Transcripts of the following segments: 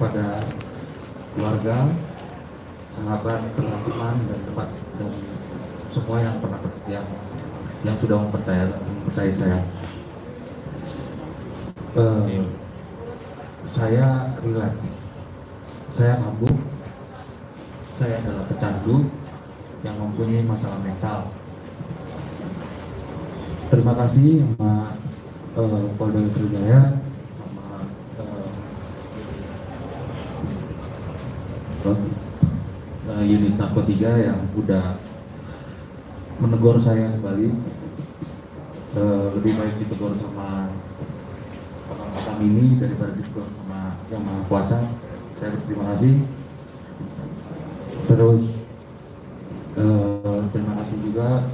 kepada keluarga, sahabat, teman-teman dan tempat dan semua yang pernah yang sudah mempercayai saya. Saya relapse, saya mabuk, saya adalah pecandu yang mempunyai masalah mental. Terima kasih sama Polda Metro Jaya sama unit narkotika yang udah menegur saya kembali. Lebih baik ditegur sama orang-orang ini daripada ditegur sama Yang Maha Kuasa. Saya berterima kasih. Terus terima kasih juga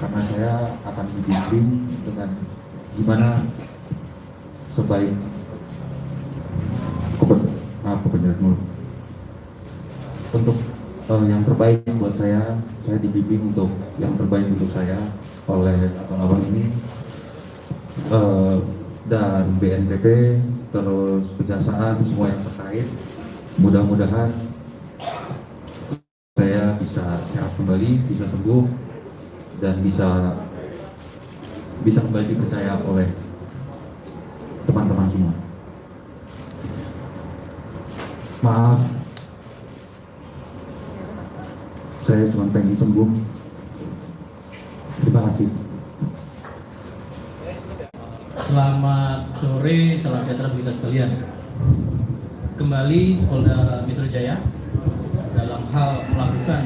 karena saya akan dibimbing dengan gimana sebaik untuk yang terbaik buat saya dibimbing untuk yang terbaik untuk saya oleh abang-abang ini dan BNPB, terus kejaksaan, semua yang terkait. Mudah-mudahan saya bisa sehat kembali, bisa sembuh, dan bisa kembali dipercaya oleh teman-teman semua. Maaf, saya cuma pengen sembuh. Terima kasih. Selamat sore, salam sejahtera bagi kita sekalian. Kembali Polda Metro Jaya dalam hal melakukan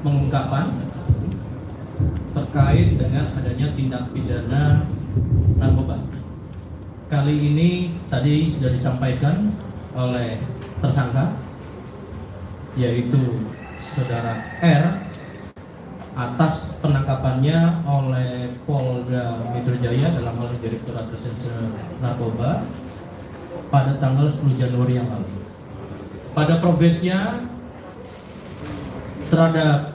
pengungkapan terkait dengan adanya tindak pidana narkoba. Kali ini tadi sudah disampaikan oleh tersangka, yaitu Saudara R, atas penangkapannya oleh Polda Metro Jaya dalam hal Direktorat Reserse Narkoba pada tanggal 10 Januari yang lalu. Pada progresnya terhadap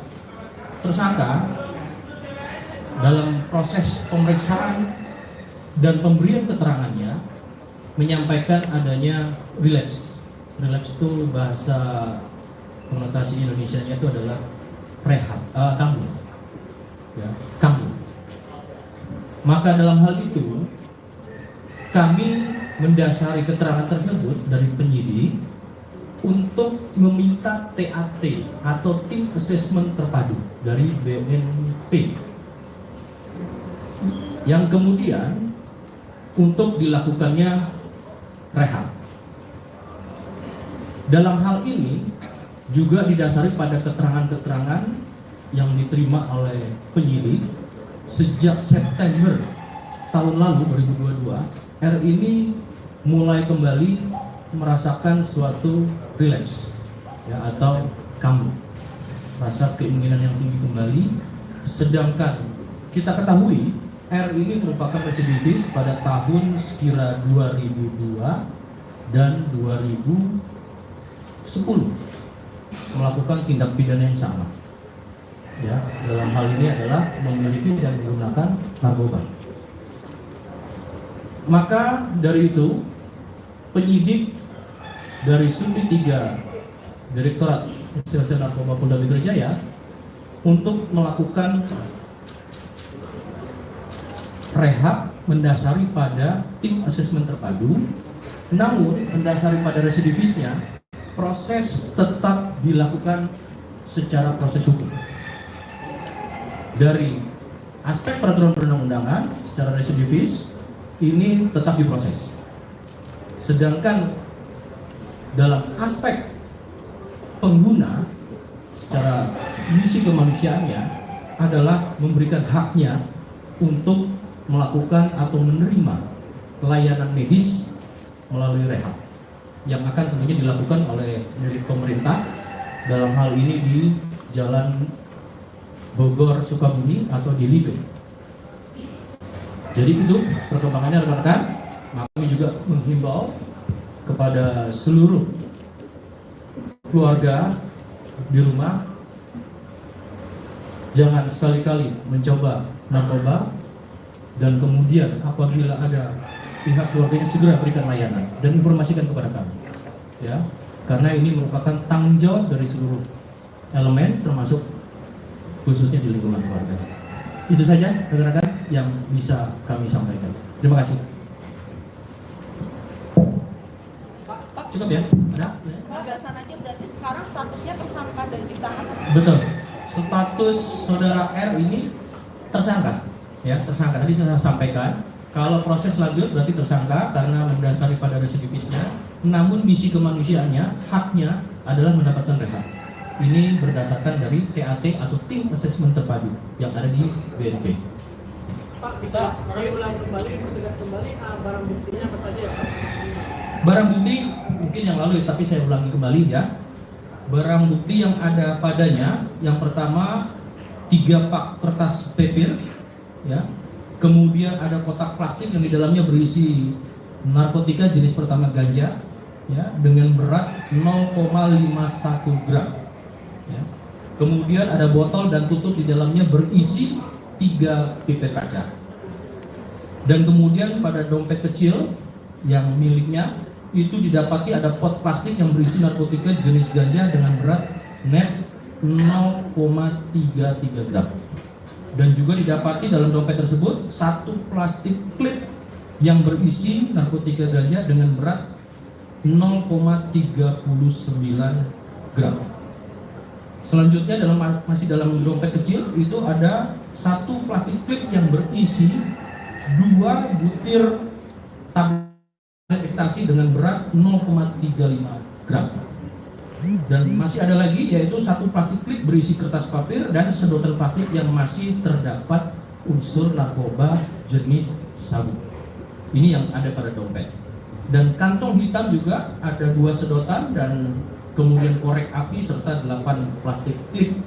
tersangka dalam proses pemeriksaan dan pemberian keterangannya menyampaikan adanya relapse. Relapse itu bahasa konotasi Indonesianya itu adalah rehab, kambuh, ya, kambuh. Maka dalam hal itu kami mendasari keterangan tersebut dari penyidik untuk meminta TAT atau Tim Assessment Terpadu dari BNP, yang kemudian untuk dilakukannya rehab. Dalam hal ini juga didasari pada keterangan-keterangan yang diterima oleh penyidik sejak September tahun lalu 2022, R ini mulai kembali merasakan suatu relapse, ya, atau kambuh, rasa keinginan yang tinggi kembali. Sedangkan kita ketahui R ini merupakan residivis pada tahun sekira 2002 dan 2010 melakukan tindak pidana yang sama, ya, dalam hal ini adalah memiliki dan menggunakan narkoba. Maka dari itu penyidik dari Subdit 3 Direktorat Reserse Narkoba Polda Metro Jaya untuk melakukan rehab mendasari pada tim asesmen terpadu, namun mendasari pada residivisnya proses tetap dilakukan secara proses hukum. Dari aspek peraturan perundang-undangan secara residivis ini tetap diproses. Sedangkan dalam aspek pengguna secara misi kemanusiaannya adalah memberikan haknya untuk melakukan atau menerima layanan medis melalui rehab yang akan tentunya dilakukan oleh milik pemerintah, dalam hal ini di Jalan Bogor Sukabumi atau di Libe. Jadi itu perkembangannya rekan-rekan. Maka kami juga menghimbau kepada seluruh keluarga di rumah, jangan sekali-kali mencoba narkoba, dan kemudian apabila ada pihak keluarganya segera berikan layanan dan informasikan kepada kami. ya, karena ini merupakan tanggung jawab dari seluruh elemen, termasuk khususnya di lingkungan keluarga. Itu saja rekan-rekan yang bisa kami sampaikan. Terima kasih. Pak, cukup ya? Ada? Penegasan aja berarti sekarang statusnya tersangka dan ditahan. Betul. Status saudara R ini tersangka, ya, tersangka. Tadi saya sampaikan, kalau proses lanjut berarti tersangka karena mendasari pada residivisnya. Namun misi kemanusiaannya, haknya adalah mendapatkan rehab. Ini berdasarkan dari TAT atau Tim Assessment Terpadu yang ada di BNP. Pak, bisa kami ulang kembali, tegas kembali barang buktinya apa saja ya Pak? Barang bukti mungkin yang lalu, tapi saya ulangi kembali ya. Barang bukti yang ada padanya, yang pertama 3 pak kertas paper, ya. Kemudian ada kotak plastik yang di dalamnya berisi narkotika jenis pertama ganja, ya, dengan berat 0,51 gram. Ya. Kemudian ada botol dan tutup di dalamnya berisi 3 pipet kaca. Dan kemudian pada dompet kecil yang miliknya itu didapati ada pot plastik yang berisi narkotika jenis ganja dengan berat net 0,33 gram. Dan juga didapati dalam dompet tersebut 1 plastik klip yang berisi narkotika ganja dengan berat 0,39 gram. Selanjutnya masih dalam dompet kecil itu ada 1 plastik klip yang berisi 2 butir tablet ekstasi dengan berat 0,35 gram. Dan masih ada lagi yaitu 1 plastik klip berisi kertas papir dan sedotan plastik yang masih terdapat unsur narkoba jenis sabu. Ini yang ada pada dompet. Dan kantong hitam juga ada 2 sedotan dan kemudian korek api serta 8 plastik klip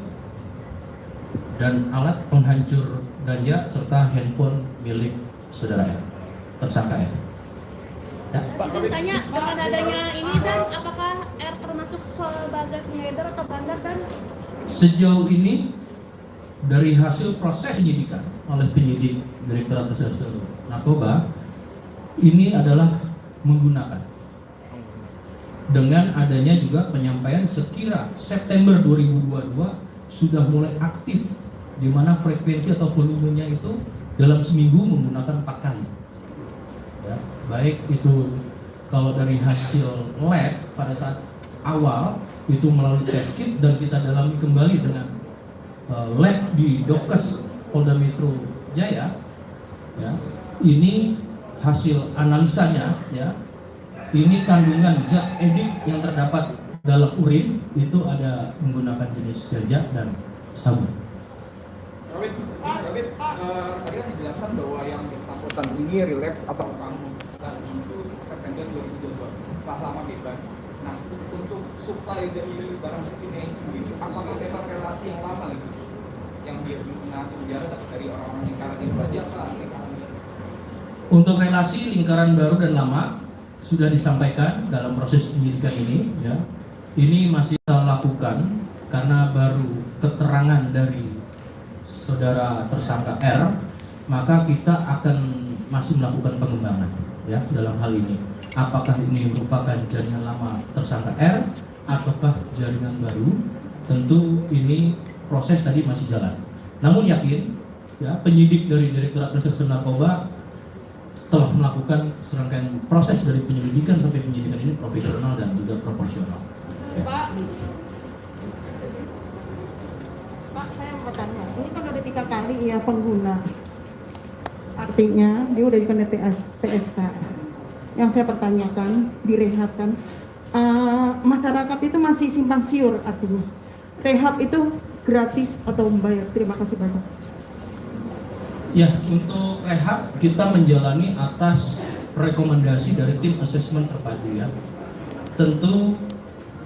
dan alat penghancur ganja serta handphone milik saudara R, tersangka R. Ya. Izin tanya, dengan adanya ini dan apakah R termasuk sebagai pengedar atau bandar dan? Sejauh ini dari hasil proses penyidikan oleh penyidik Direktorat Reserse Narkoba ini adalah menggunakan dengan adanya juga penyampaian sekira September 2022 sudah mulai aktif di mana frekuensi atau volumenya itu dalam seminggu menggunakan 4 kali. Ya, baik itu kalau dari hasil lab pada saat awal itu melalui test kit dan kita dalami kembali dengan lab di Dokes Polda Metro Jaya, ya, ini hasil analisanya, ya, ini kandungan zat edik yang terdapat dalam urin itu ada menggunakan jenis ganja dan sabu. Tadi kan dijelaskan bahwa yang bersangkutan ini relapse atau kamu itu September 2022 setelah lama bebas. Nah, untuk supply dari barang bukti ini sendiri, apakah memang relasi yang lama gitu? Yang dia mengaku penjara dari orang-orang lingkaran itu aja apa lingkaran? Untuk relasi lingkaran baru dan lama sudah disampaikan dalam proses penyidikan ini, ya. Ini masih kita lakukan karena baru keterangan dari saudara tersangka R, maka kita akan masih melakukan pengembangan, ya, dalam hal ini. Apakah ini merupakan jaringan lama tersangka R ataukah jaringan baru? Tentu ini proses tadi masih jalan. Namun yakin, ya, penyidik dari Direktorat Reserse Narkoba setelah melakukan serangkaian proses dari penyelidikan sampai penyidikan ini profesional dan juga proporsional. Ya. Pak, saya mau tanya, ini kan ada 3 kali ya pengguna, artinya dia udah dikena TSK. Yang saya pertanyakan, direhabkan, masyarakat itu masih simpang siur, artinya rehab itu gratis atau membayar? Terima kasih banyak. Ya, untuk rehab kita menjalani atas rekomendasi dari Tim Assessment Terpadu, ya. Tentu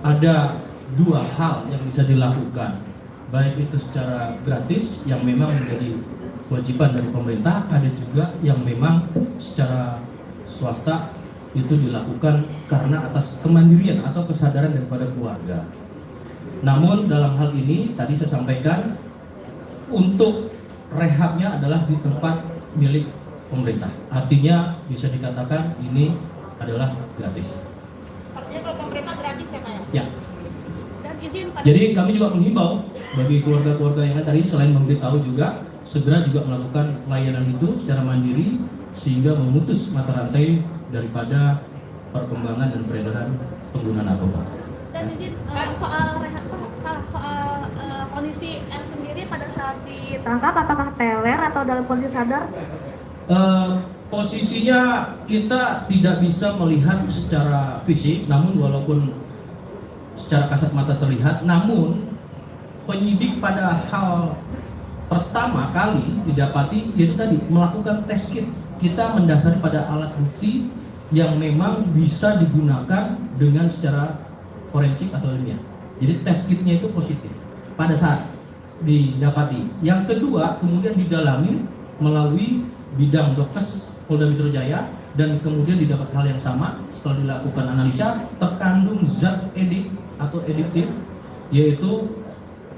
ada 2 hal yang bisa dilakukan, baik itu secara gratis yang memang menjadi kewajiban dari pemerintah, ada juga yang memang secara swasta itu dilakukan karena atas kemandirian atau kesadaran daripada keluarga. Namun dalam hal ini tadi saya sampaikan untuk rehabnya adalah di tempat milik pemerintah, artinya bisa dikatakan ini adalah gratis. Artinya kalau pemerintah gratis ya Pak ya? Ya. Dan izin pada Jadi kami juga menghimbau bagi keluarga-keluarga yang tadi selain memberitahu juga segera juga melakukan layanan itu secara mandiri sehingga memutus mata rantai daripada perkembangan dan peredaran pengguna narkoba. dan izin soal rehat soal kondisi R sendiri pada saat ditangkap apakah teler atau dalam kondisi sadar? Posisinya kita tidak bisa melihat secara fisik, namun walaupun secara kasat mata terlihat, namun penyidik pada hal pertama kali didapati yaitu tadi melakukan tes kit. Kita mendasari pada alat bukti yang memang bisa digunakan dengan secara forensik atau ilmiah. Jadi tes kitnya itu positif pada saat didapati. Yang kedua kemudian didalami melalui bidang Dokes Polda Metro Jaya dan kemudian didapat hal yang sama setelah dilakukan analisa terkandung zat edik atau ediktif yaitu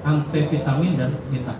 amfetamin dan beta.